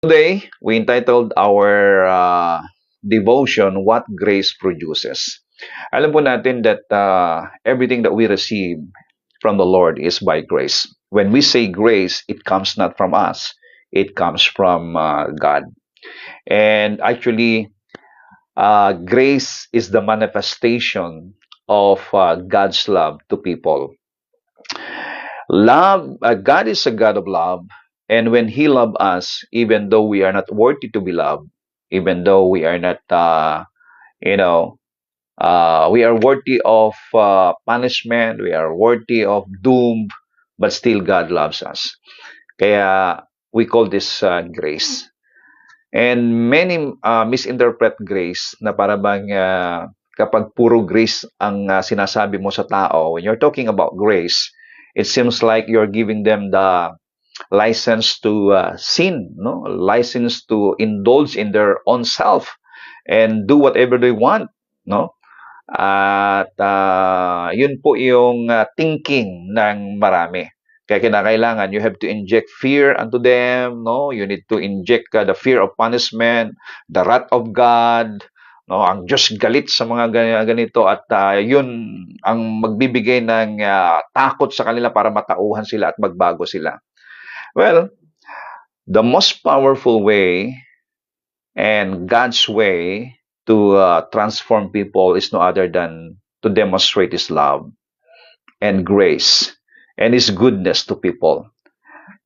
Today, we entitled our devotion, What Grace Produces. Alam po natin that everything that we receive from the Lord is by grace. When we say grace, it comes not from us, it comes from God. And actually, grace is the manifestation of God's love to people. God is a God of love, and when He loves us, even though we are not worthy to be loved, even though we are not, you know, we are worthy of punishment, we are worthy of doom, but still God loves us. Kaya we call this grace. And many misinterpret grace na para bang kapag puro grace ang sinasabi mo sa tao, when you're talking about grace, it seems like you're giving them the license to sin, no? License to indulge in their own self and do whatever they want, no? At yun po yung thinking ng marami. Kaya kinakailangan, you have to inject fear unto them, no? You need to inject the fear of punishment, the wrath of God, no? Ang Diyos galit sa mga ganito at yun ang magbibigay ng takot sa kanila para matauhan sila at magbago sila. Well, the most powerful way and God's way to transform people is no other than to demonstrate His love and grace and His goodness to people.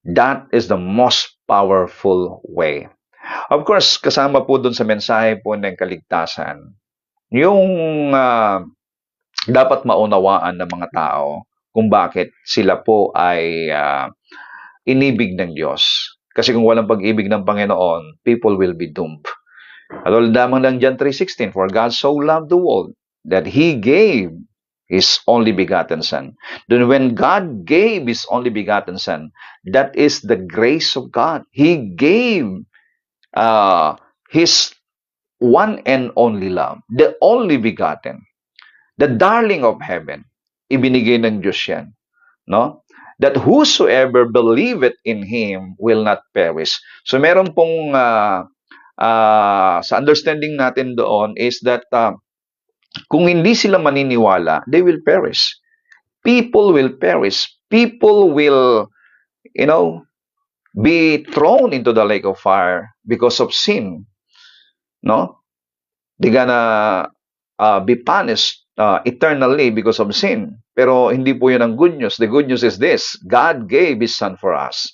That is the most powerful way. Of course, kasama po dun sa mensahe po ng kaligtasan, yung dapat maunawaan ng mga tao kung bakit sila po ay inibig ng Diyos. Kasi kung walang pag-ibig ng Panginoon, people will be doomed. Katulad lamang ng John 3:16, for God so loved the world that He gave His only begotten Son. Then when God gave His only begotten Son, that is the grace of God. He gave His one and only love, the only begotten, the darling of heaven. Ibinigay ng Diyos yan. No? That whosoever believeth in Him will not perish. So meron pong sa understanding natin doon is that kung hindi sila maniniwala, they will perish. People will perish. People will, be thrown into the lake of fire because of sin. No? They're gonna be punished eternally because of sin. Pero hindi po yun ang good news. The good news is this: God gave His Son for us.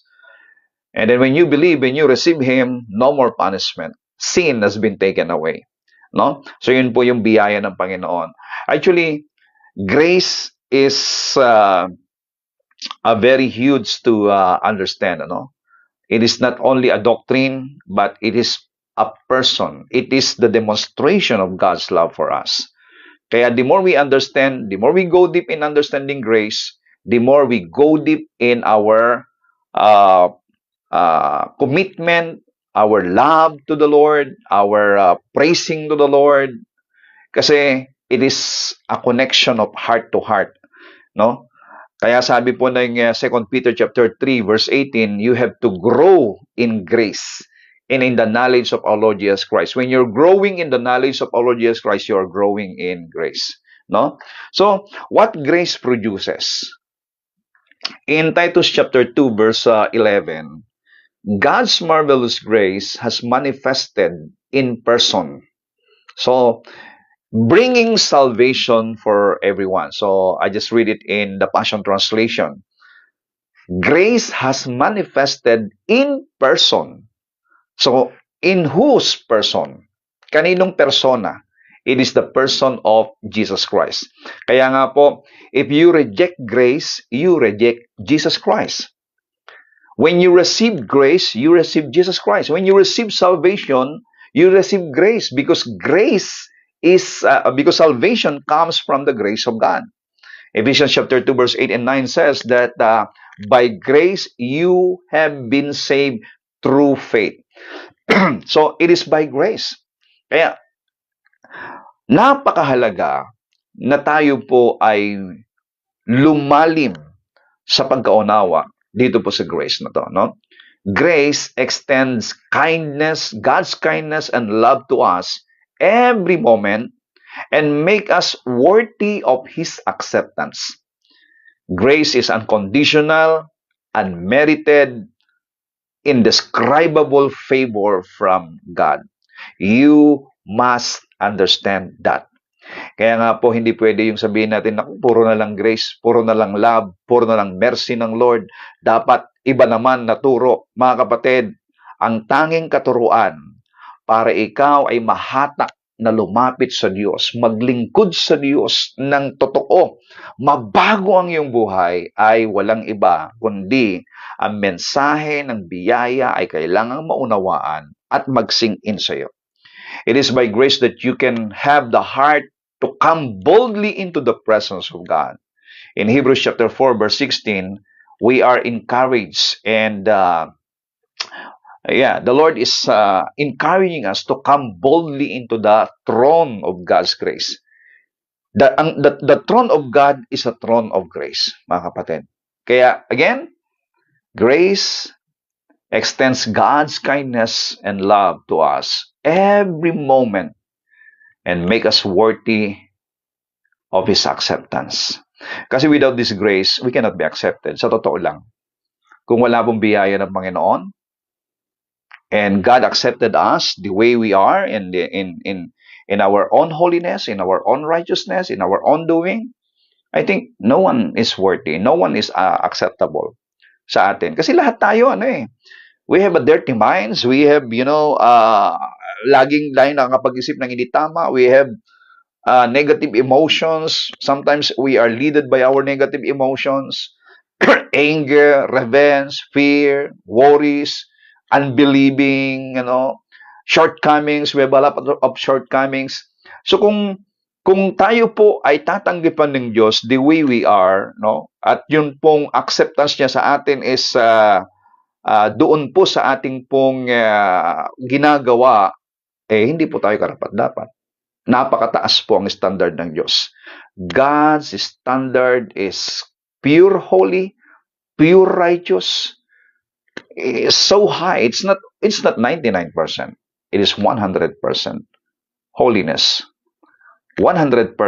And then when you believe, when you receive Him, no more punishment. Sin has been taken away. No? So yun po yung biyaya ng Panginoon. Actually, grace is a very huge to understand. Ano? It is not only a doctrine, but it is a person. It is the demonstration of God's love for us. Kaya the more we understand, the more we go deep in understanding grace, the more we go deep in our commitment, our love to the Lord, our praising to the Lord. Kasi it is a connection of heart to heart. No? Kaya sabi po ng 2 Peter chapter 3 verse 18, you have to grow in grace and in the knowledge of our Lord Jesus Christ. When you're growing in the knowledge of our Lord Jesus Christ, you're growing in grace. No? So, what grace produces? In Titus chapter 2 verse 11, God's marvelous grace has manifested in person. So, bringing salvation for everyone. So, I just read it in the Passion Translation. Grace has manifested in person. So, in whose person? Kaninong persona? It is the person of Jesus Christ. Kaya nga po, if you reject grace, you reject Jesus Christ. When you receive grace, you receive Jesus Christ. When you receive salvation, you receive grace because because salvation comes from the grace of God. Ephesians chapter 2 verse 8 and 9 says that by grace you have been saved through faith. So it is by grace. Kaya napakahalaga na tayo po ay lumalim sa pagkaunawa dito po sa grace na to, no? Grace extends kindness, God's kindness and love to us every moment and make us worthy of His acceptance. Grace is unconditional, unmerited, indescribable favor from God. You must understand that. Kaya nga po, hindi pwede yung sabihin natin na puro na lang grace, puro na lang love, puro na lang mercy ng Lord. Dapat iba naman na turo. Mga kapatid, ang tanging katuruan para ikaw ay mahatak na lumapit sa Diyos, maglingkod sa Diyos ng totoo, mabago ang iyong buhay ay walang iba kundi ang mensahe ng biyaya ay kailangang maunawaan at mag-sink in sa iyo. It is by grace that you can have the heart to come boldly into the presence of God. In Hebrews chapter 4, verse 16, we are encouraged and the Lord is encouraging us to come boldly into the throne of God's grace. The throne of God is a throne of grace, mga kapatid. Kaya, again, grace extends God's kindness and love to us every moment and make us worthy of His acceptance. Kasi without this grace, we cannot be accepted. Sa totoo lang. Kung wala pong biyaya ng Panginoon, and God accepted us the way we are in our own holiness, in our own righteousness, in our own doing, I think no one is worthy, no one is acceptable sa atin. Kasi lahat tayo, we have a dirty minds, we have, laging nakakapag-isip ng hindi tama, we have negative emotions, sometimes we are led by our negative emotions, anger, revenge, fear, worries, unbelieving, shortcomings, we have a lot of shortcomings. So kung tayo po ay tatanggipan ng Diyos the way we are, at yun pong acceptance niya sa atin is doon po sa ating pong ginagawa, hindi po tayo karapat-dapat. Napakataas po ang standard ng Diyos. God's standard is pure holy, pure righteous, is so high. It's not 99%. It is 100% holiness. 100%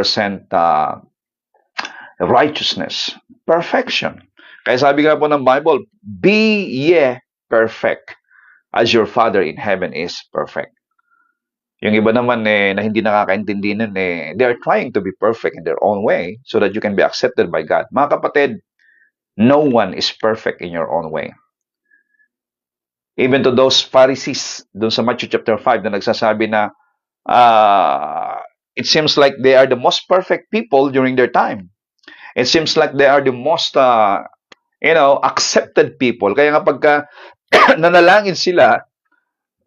righteousness. Perfection. Kaya sabi nga po ng Bible, be ye perfect as your Father in heaven is perfect. Yung iba naman na hindi nakakaintindi nun, they are trying to be perfect in their own way so that you can be accepted by God. Mga kapatid, no one is perfect in your own way. Even to those Pharisees, dun sa Matthew chapter 5 na nagsasabi na it seems like they are the most perfect people during their time. It seems like they are the most accepted people. Kaya nga pagka nanalangin sila,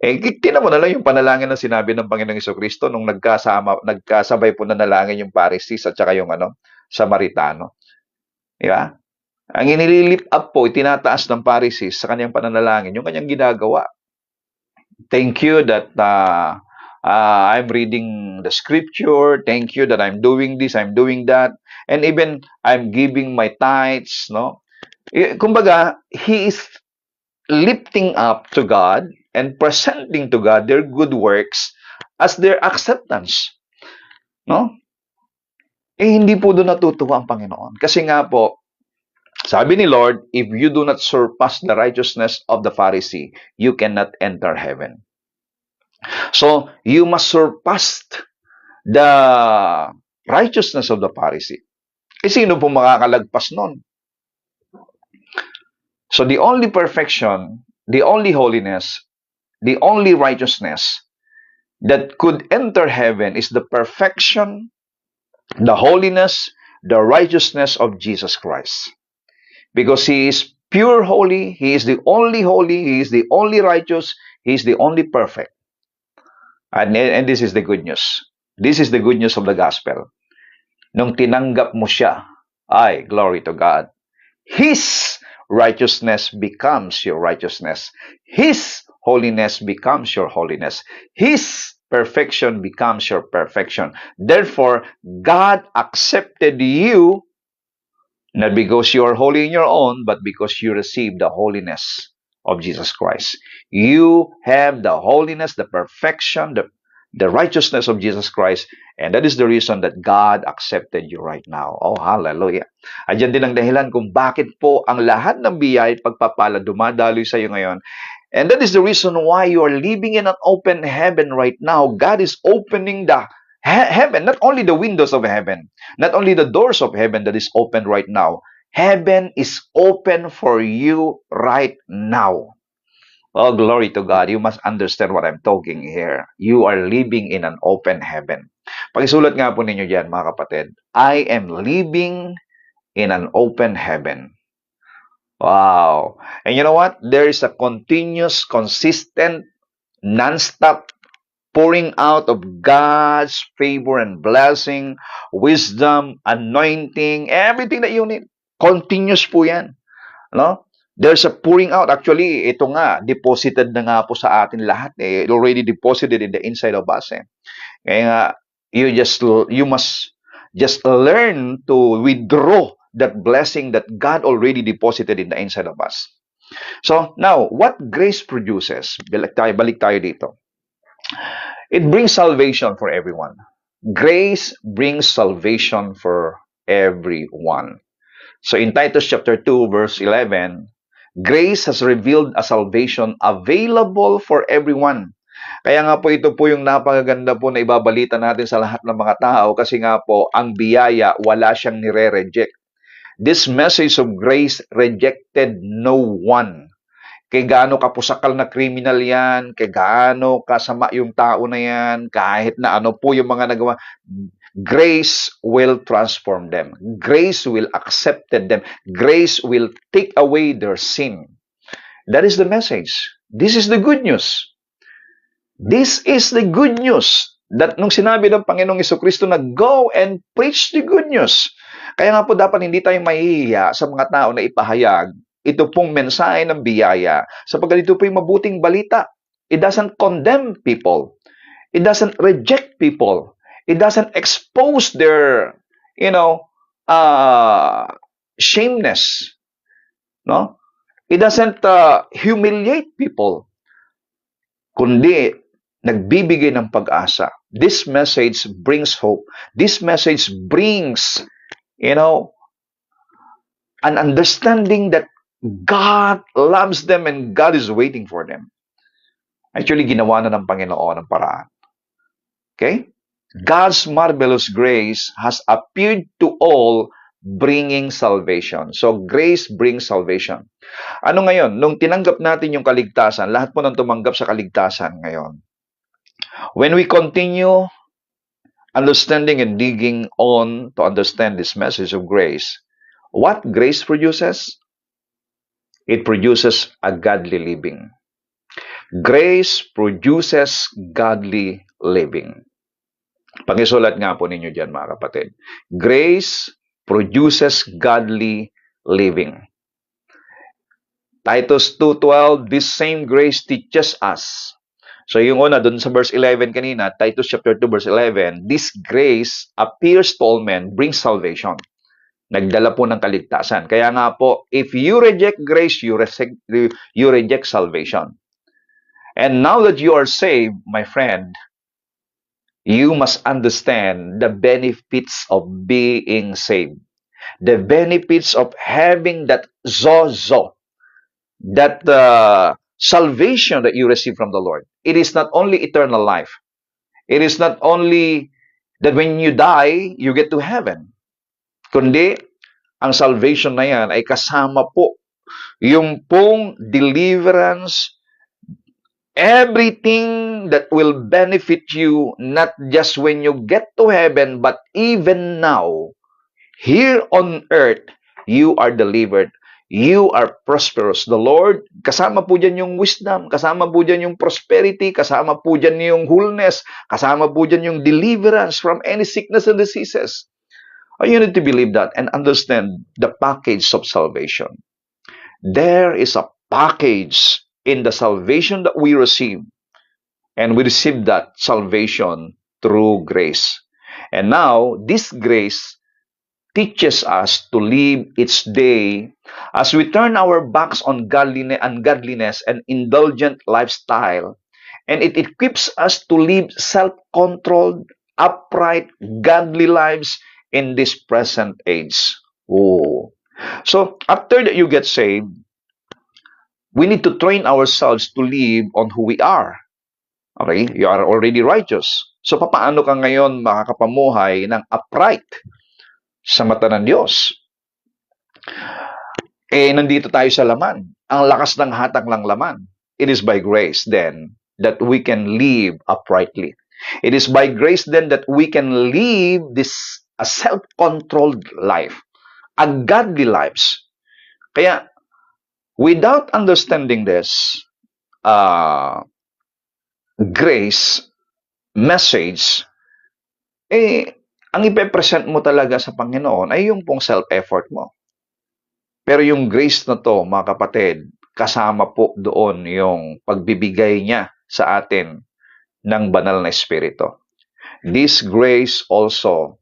tinan mo na lang yung panalangin na sinabi ng Panginoong Jesucristo nung nagkasabay po nanalangin yung Pharisees at saka yung Samaritano. Di ba? Ang inililift up po, itinataas ng Pharisees sa kanyang pananalangin, yung kanyang ginagawa. Thank you that I'm reading the scripture. Thank you that I'm doing this, I'm doing that. And even I'm giving my tithes, Kumbaga, he is lifting up to God and presenting to God their good works as their acceptance. Hindi po doon natutuwa ang Panginoon. Kasi nga po, sabi ni Lord, if you do not surpass the righteousness of the Pharisee, you cannot enter heaven. So, you must surpass the righteousness of the Pharisee. Sino po makakalagpas nun? So, the only perfection, the only holiness, the only righteousness that could enter heaven is the perfection, the holiness, the righteousness of Jesus Christ. Because He is pure holy, He is the only holy, He is the only righteous, He is the only perfect. And this is the good news. This is the good news of the gospel. Nung tinanggap mo siya, glory to God. His righteousness becomes your righteousness. His holiness becomes your holiness. His perfection becomes your perfection. Therefore, God accepted you not because you are holy in your own, but because you received the holiness of Jesus Christ. You have the holiness, the perfection, the righteousness of Jesus Christ, and that is the reason that God accepted you right now. Oh, hallelujah. Andiyan din ang dahilan kung bakit po ang lahat ng biyaya at pagpapala dumadaloy sa iyo ngayon. And that is the reason why you are living in an open heaven right now. God is opening the heaven, not only the windows of heaven, not only the doors of heaven that is open right now. Heaven is open for you right now. Oh, glory to God. You must understand what I'm talking here. You are living in an open heaven. Pakisulat nga po ninyo dyan, mga kapatid. I am living in an open heaven. Wow. And you know what? There is a continuous, consistent, non-stop pouring out of God's favor and blessing, wisdom, anointing, everything that you need. Continuous po yan. No? There's a pouring out. Actually, ito nga, deposited na nga po sa atin lahat. It already deposited in the inside of us. Kaya nga, you must just learn to withdraw that blessing that God already deposited in the inside of us. So, now, what grace produces? Balik tayo dito. It brings salvation for everyone. Grace brings salvation for everyone. So in Titus chapter 2, verse 11, grace has revealed a salvation available for everyone. Kaya nga po ito po yung napakaganda po na ibabalita natin sa lahat ng mga tao kasi nga po ang biyaya wala siyang nire-reject. This message of grace rejected no one. Kaya gaano kapusakal na criminal yan, kaya gaano kasama yung tao na yan, kahit na ano po yung mga nagawa, grace will transform them. Grace will accept them. Grace will take away their sin. That is the message. This is the good news. This is the good news. That nung sinabi ng Panginoong Jesucristo na go and preach the good news. Kaya nga po dapat hindi tayo mahihiya sa mga tao na ipahayag ito pong mensahe ng biyaya sapagkat ito po yung mabuting balita. It doesn't condemn people. It doesn't reject people. It doesn't expose their, shameness. No? It doesn't humiliate people. Kundi, nagbibigay ng pag-asa. This message brings hope. This message brings, an understanding that God loves them and God is waiting for them. Actually, ginawa na ng Panginoon ang paraan. Okay? God's marvelous grace has appeared to all, bringing salvation. So, grace brings salvation. Ano ngayon? Nung tinanggap natin yung kaligtasan, lahat po nang tumanggap sa kaligtasan ngayon. When we continue understanding and digging on to understand this message of grace, what grace produces? It produces a godly living. Grace produces godly living. Pakisulat nga po ninyo dyan, mga kapatid. Grace produces godly living. Titus 2:12, this same grace teaches us. So yung una, dun sa verse 11 kanina, Titus chapter 2, verse 11, this grace appears to all men, brings salvation. Nagdala po ng kaligtasan. Kaya nga po, if you reject grace, you reject salvation. And now that you are saved, my friend, you must understand the benefits of being saved. The benefits of having that zozo, that salvation that you receive from the Lord. It is not only eternal life. It is not only that when you die, you get to heaven. Kundi, ang salvation na yan ay kasama po yung pong deliverance, everything that will benefit you, not just when you get to heaven, but even now, here on earth, you are delivered. You are prosperous. The Lord, kasama po dyan yung wisdom, kasama po dyan yung prosperity, kasama po dyan yung wholeness, kasama po dyan yung deliverance from any sickness and diseases. You need to believe that and understand the package of salvation. There is a package in the salvation that we receive. And we receive that salvation through grace. And now, this grace teaches us to live each day as we turn our backs on ungodliness and indulgent lifestyle, and it equips us to live self-controlled, upright, godly lives in this present age. Oh. So after that you get saved, we need to train ourselves to live on who we are. Okay? You are already righteous. So papaano ka ngayon makakapamuhay ng upright sa mata ng Diyos? Nandito tayo sa laman. Ang lakas ng hatak ng laman. It is by grace then that we can live uprightly. It is by grace then that we can live a self-controlled life, a godly lives. Kaya, without understanding this grace message, ang ipepresent mo talaga sa Panginoon ay yung pong self-effort mo. Pero yung grace na to, mga kapatid, kasama po doon yung pagbibigay niya sa atin ng banal na Espiritu. This grace also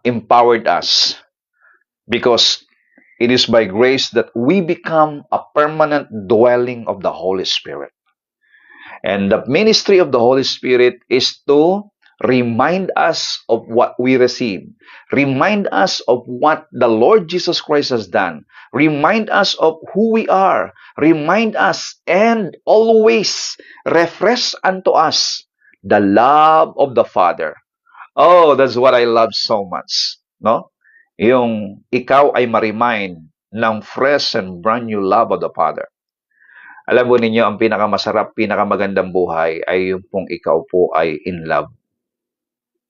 empowered us because it is by grace that we become a permanent dwelling of the Holy Spirit. And the ministry of the Holy Spirit is to remind us of what we receive. Remind us of what the Lord Jesus Christ has done. Remind us of who we are. Remind us and always refresh unto us the love of the Father. Oh, that's what I love so much. No? Yung ikaw ay ma-remind ng fresh and brand new love of the Father. Alam mo ninyo, ang pinakamasarap, pinakamagandang buhay ay yung pong ikaw po ay in love.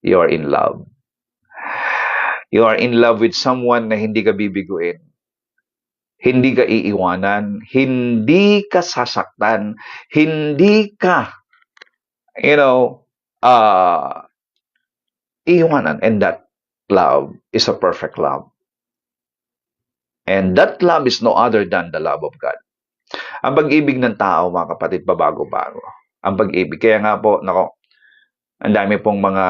You are in love. You are in love with someone na hindi ka bibiguin. Hindi ka iiwanan. Hindi ka sasaktan. Hindi ka, iiwanan. And that love is a perfect love. And that love is no other than the love of God. Ang pag-ibig ng tao, mga kapatid, pabago-bago. Ang pag-ibig. Kaya nga po, ang dami pong mga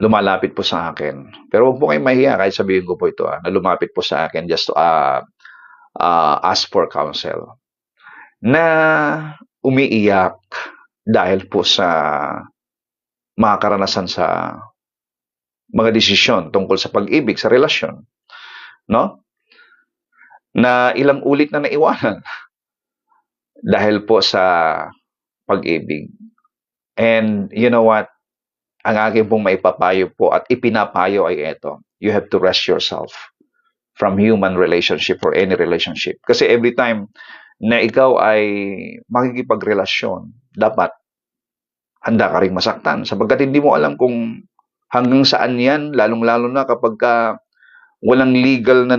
lumalapit po sa akin. Pero huwag po kayong mahiya kahit sabihin ko po ito, na lumapit po sa akin just to ask for counsel. Na umiiyak dahil po sa mga karanasan sa mga desisyon tungkol sa pag-ibig, sa relasyon. No? Na ilang ulit na naiwanan dahil po sa pag-ibig. And you know what? Ang aking pong maipapayo po at ipinapayo ay ito. You have to rest yourself from human relationship or any relationship. Kasi every time na ikaw ay makikipagrelasyon, dapat handa ka ring masaktan. Sapagkat hindi mo alam kung hanggang saan yan, lalong-lalo na kapag walang legal na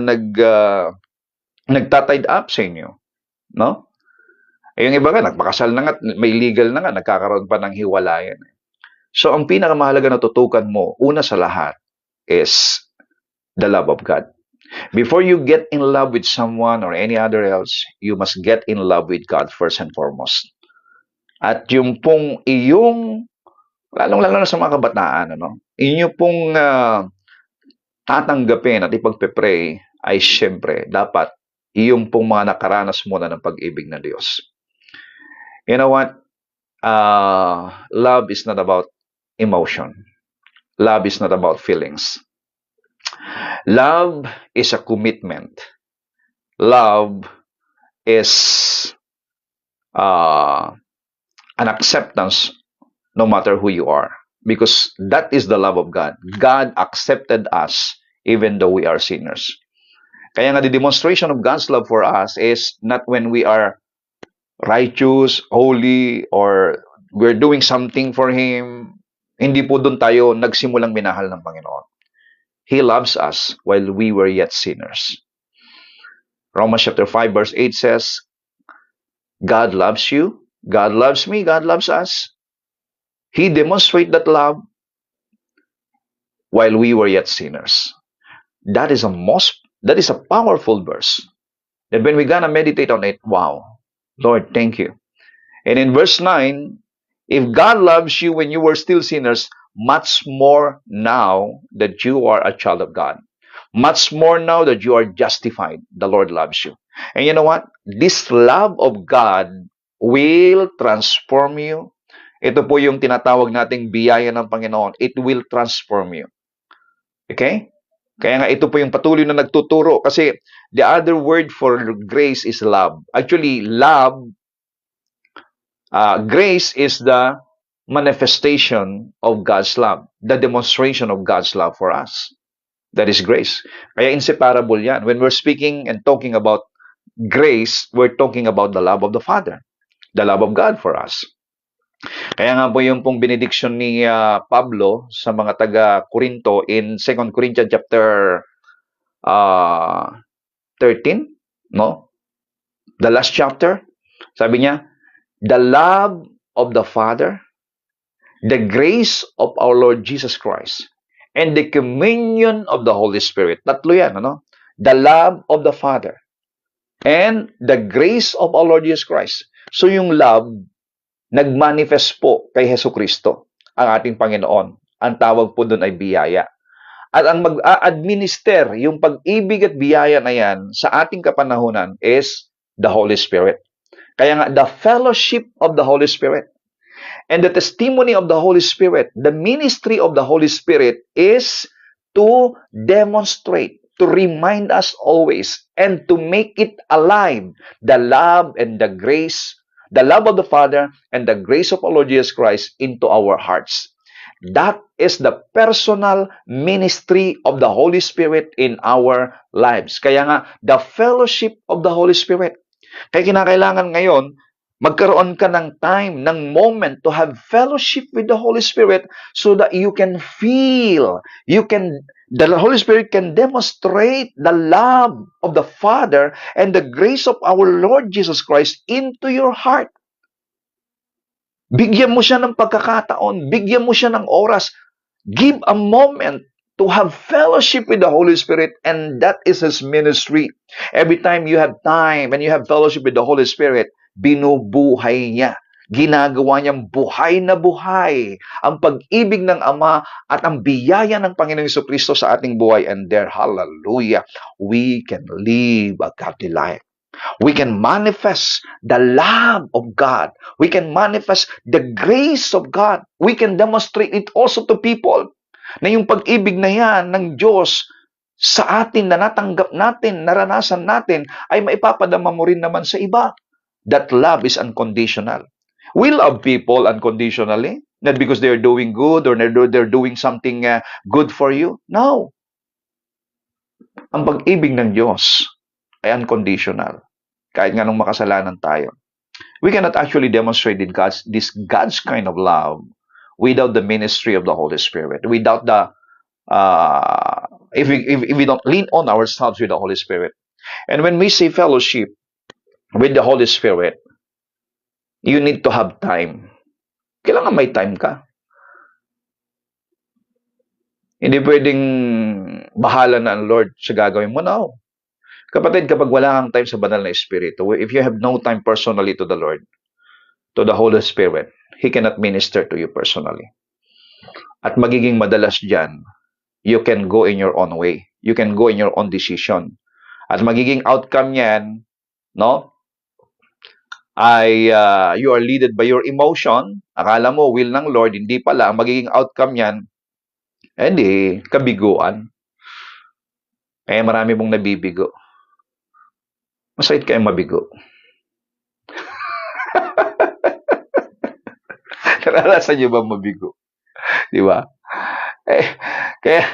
nagtatied up sa inyo. No? Yung iba nga, nagpakasal na nga, may legal na nga, nagkakaroon pa ng hiwalayan. So, ang pinakamahalaga na tutukan mo, una sa lahat, is the love of God. Before you get in love with someone or any other else, you must get in love with God first and foremost. At yung pong iyong, lalong-lalo na sa mga kabataan, inyo pong tatanggapin at ipagpe-pray ay syempre, dapat iyong pong mga nakaranas muna ng pag-ibig na Diyos. You know what? Love is not about emotion. Love is not about feelings. Love is a commitment. Love is an acceptance no matter who you are. Because that is the love of God. God accepted us even though we are sinners. Kaya nga the demonstration of God's love for us is not when we are righteous, holy, or we're doing something for Him. Hindi po doon tayo nagsimulang minahal ng Panginoon. He loves us while we were yet sinners. Romans chapter 5 verse 8 says, God loves you, God loves me, God loves us. He demonstrated that love while we were yet sinners. That is a powerful verse. And when we're gonna meditate on it, wow, Lord, thank you. And in verse 9, if God loves you when you were still sinners, much more now that you are a child of God. Much more now that you are justified, the Lord loves you. And you know what? This love of God will transform you. Ito po yung tinatawag nating biyaya ng Panginoon. It will transform you. Okay? Kaya nga ito po yung patuloy na nagtuturo kasi the other word for grace is love. Actually, grace is the manifestation of God's love, the demonstration of God's love for us. That is grace. Kaya inseparable yan. When we're speaking and talking about grace, we're talking about the love of the Father, the love of God for us. Kaya nga po yung pong benediction ni Pablo sa mga taga-Corinto in 2 Corinthians chapter 13, no? The last chapter, sabi niya, the love of the Father, the grace of our Lord Jesus Christ, and the communion of the Holy Spirit. Tatlo yan, ano? The love of the Father, and the grace of our Lord Jesus Christ. So yung love, nagmanifest po kay Hesus Kristo, ang ating Panginoon. Ang tawag po doon ay biyaya. At ang mag-a-administer, yung pag-ibig at biyaya na yan sa ating kapanahunan is the Holy Spirit. Kaya nga, the fellowship of the Holy Spirit and the testimony of the Holy Spirit, the ministry of the Holy Spirit is to demonstrate, to remind us always, and to make it alive, the love and the grace, the love of the Father and the grace of our Lord Jesus Christ into our hearts. That is the personal ministry of the Holy Spirit in our lives. Kaya nga, the fellowship of the Holy Spirit. Kaya kinakailangan ngayon, magkaroon ka ng time, ng moment to have fellowship with the Holy Spirit so that you can feel, the Holy Spirit can demonstrate the love of the Father and the grace of our Lord Jesus Christ into your heart. Bigyan mo siya ng pagkakataon, bigyan mo siya ng oras. Give a moment to have fellowship with the Holy Spirit, and that is His ministry. Every time you have time and you have fellowship with the Holy Spirit, binubuhay niya. Ginagawa niyang buhay na buhay ang pag-ibig ng Ama at ang biyaya ng Panginoong Jesucristo sa ating buhay. And there, hallelujah, we can live a godly life. We can manifest the love of God. We can manifest the grace of God. We can demonstrate it also to people na yung pag-ibig na yan ng Diyos sa atin na natanggap natin, naranasan natin, ay maipapadama mo rin naman sa iba. That love is unconditional. We love people unconditionally, not because they're doing good or they're doing something good for you. No. Ang pag-ibig ng Diyos ay unconditional. Kahit nga nung makasalanan tayo. We cannot actually demonstrate this God's kind of love without the ministry of the Holy Spirit. Without the, if we don't lean on ourselves with the Holy Spirit. And when we say fellowship with the Holy Spirit, you need to have time. Kailangan may time ka. Hindi pwedeng bahala na ang Lord sa gagawin mo. No. Kapatid, kapag wala kang time sa banal na Espiritu, if you have no time personally to the Lord, to the Holy Spirit, He cannot minister to you personally. At magiging madalas dyan, you can go in your own way. You can go in your own decision. At magiging outcome yan, no? Ay you are led by your emotion. Akala mo, will ng Lord, hindi pala. Ang magiging outcome yan, hindi, kabiguan. Kaya marami mong nabibigo. Masakit kayong mabigo. Naranasan niyo ba mabigo? Di ba? Kaya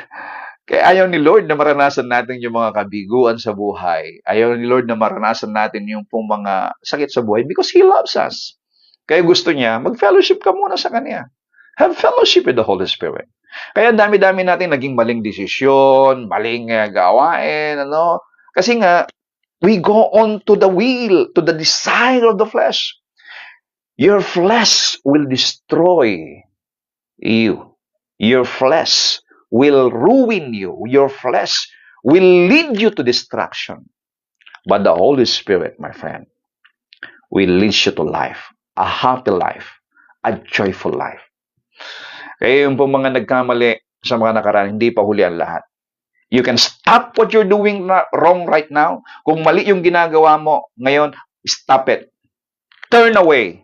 ayaw ni Lord na maranasan natin yung mga kabiguan sa buhay. Ayaw ni Lord na maranasan natin yung pong mga sakit sa buhay because He loves us. Kaya gusto niya, mag-fellowship ka muna sa Kanya. Have fellowship with the Holy Spirit. Kaya dami-dami natin naging maling desisyon, maling gawain, ano? Kasi nga, we go on to the will, to the desire of the flesh. Your flesh will destroy you. Your flesh will ruin you. Your flesh will lead you to destruction. But the Holy Spirit, my friend, will lead you to life, a happy life, a joyful life. Kaya yung po mga nagkamali sa mga nakaraan, hindi pa huli ang lahat. You can stop what you're doing wrong right now. Kung mali yung ginagawa mo ngayon, stop it. Turn away.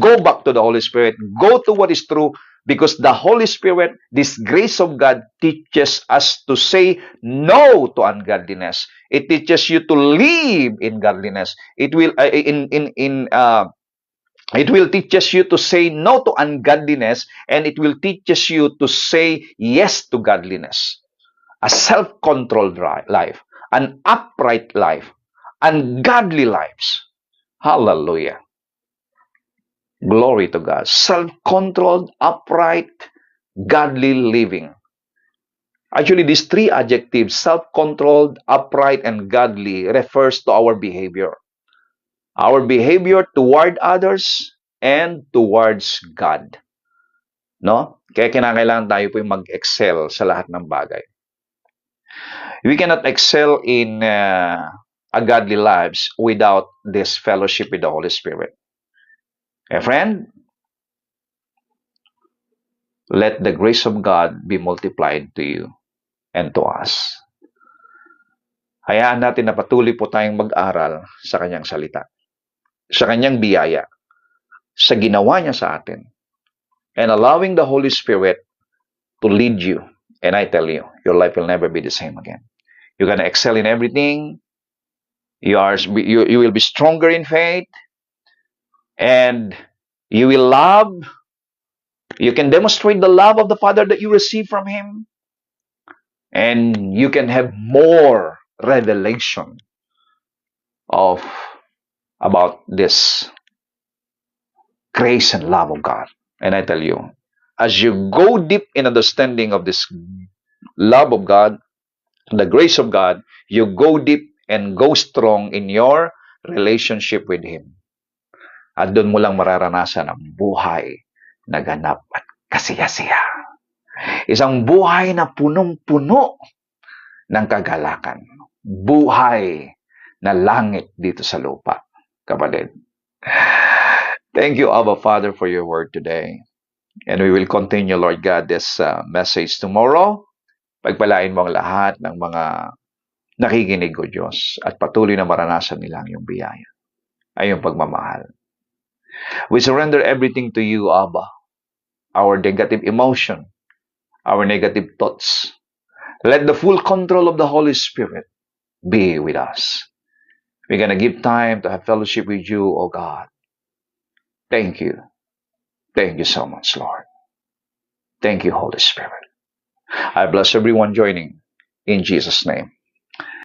Go back to the Holy Spirit. Go to what is true, because the Holy Spirit, this grace of God, teaches us to say no to ungodliness. It teaches you to live in godliness. It will teaches you to say no to ungodliness, and it will teaches you to say yes to godliness. A self-controlled life, an upright life, ungodly lives. Hallelujah. Glory to God. Self-controlled, upright, godly living. Actually, these three adjectives, self-controlled, upright, and godly, refers to our behavior. Our behavior toward others and towards God. No? Kaya kinakailangan tayo po yung mag-excel sa lahat ng bagay. We cannot excel in a godly lives without this fellowship with the Holy Spirit. Friend, let the grace of God be multiplied to you and to us. Hayaan natin na patuloy po tayong mag-aral sa kanyang salita, sa kanyang biyaya, sa ginawa niya sa atin, and allowing the Holy Spirit to lead you. And I tell you, your life will never be the same again. You're going to excel in everything. You will be stronger in faith, and you will love. You can demonstrate the love of the Father that you receive from Him, and you can have more revelation about this grace and love of God. And I tell you, as you go deep in understanding of this love of God, the grace of God, you go deep and go strong in your relationship with Him. At doon mo lang mararanasan ang buhay na ganap at kasiyasiya. Isang buhay na punong-puno ng kagalakan. Buhay na langit dito sa lupa, kapatid. Thank you, Abba Father, for your word today. And we will continue, Lord God, this message tomorrow. Pagpalain mo ang lahat ng mga nakikinig, O Diyos, at patuloy na maranasan nila ang iyong biyaya, ay iyong pagmamahal. We surrender everything to you, Abba. Our negative emotion, our negative thoughts. Let the full control of the Holy Spirit be with us. We're going to give time to have fellowship with you, O God. Thank you. Thank you so much, Lord. Thank you, Holy Spirit. I bless everyone joining in Jesus' name.